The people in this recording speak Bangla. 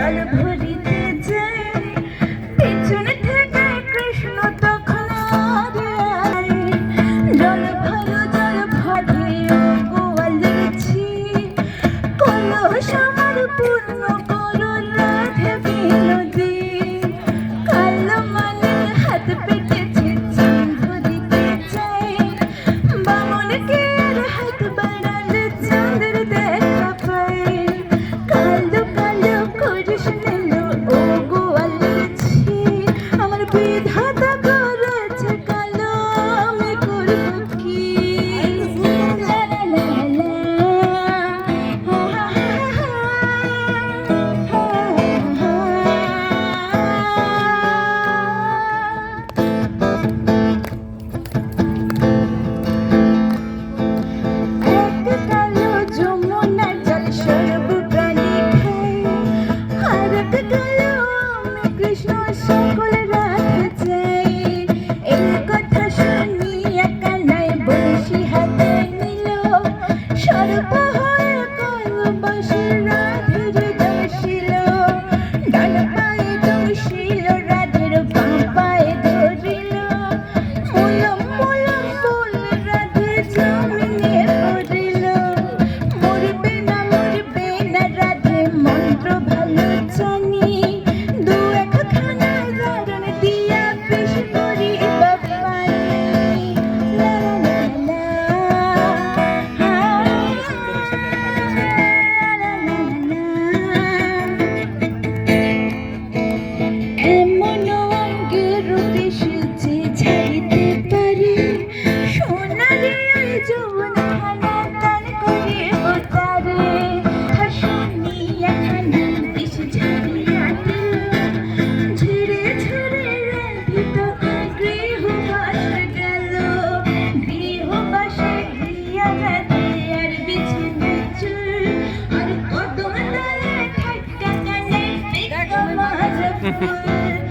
জল ভরিতে যাই পিছনে থেকে কৃষ্ণ তখন আয় জল ভরো জল ভরে গোয়ালেছি কলস আমার পূর্ণ করো রাধে বিনোদী কালো মানে হাত পেটেছে চাঁদ ধরিতে চাই বামনকে আর হাত বাড়ালে চাঁদের দেখা পাই কালো কালো করিস নেলো ও গোয়ালেছি আমার বিধাতা করেছে কালো আমি করব কি লা লা লা লা হা হা হা এক কালো যমুনার জল সর্বপ্রাণী খাই আর এক কালো আমি কৃষ্ণ সকল রাধে চাই এই কথা শুনিয়া কানাই বংশী হাতে নিল সর্প হয়ে কলবাসে রাধের দর্শিল ডান পায়ে দর্শিল রাধের বাঁ পায়ে ধরিল মুলম মুলম বলে রাধে জমিনে পড়িল মরবে না রাধে মন্ত্র ভালো জানি দু একখানা ধারণ দিয়া বেশ করিবা পানি লা লা লা হা লা লা লা এমন অঙ্গের দেশেছে ছাড়িতে পারে সোনারে ওই যৌবনখানা দান করিব তারে হাসিয়া খানা দেশ ছাড়িয়া দিল ঝেড়ে ঝেড়ে রাধিত গৃহবাসে গেল গৃহবাসে গিয়া রাধে আর বিছিনে চুল আর কদম তলে ঠাট্টা কানে দেখো মাঝ ফুল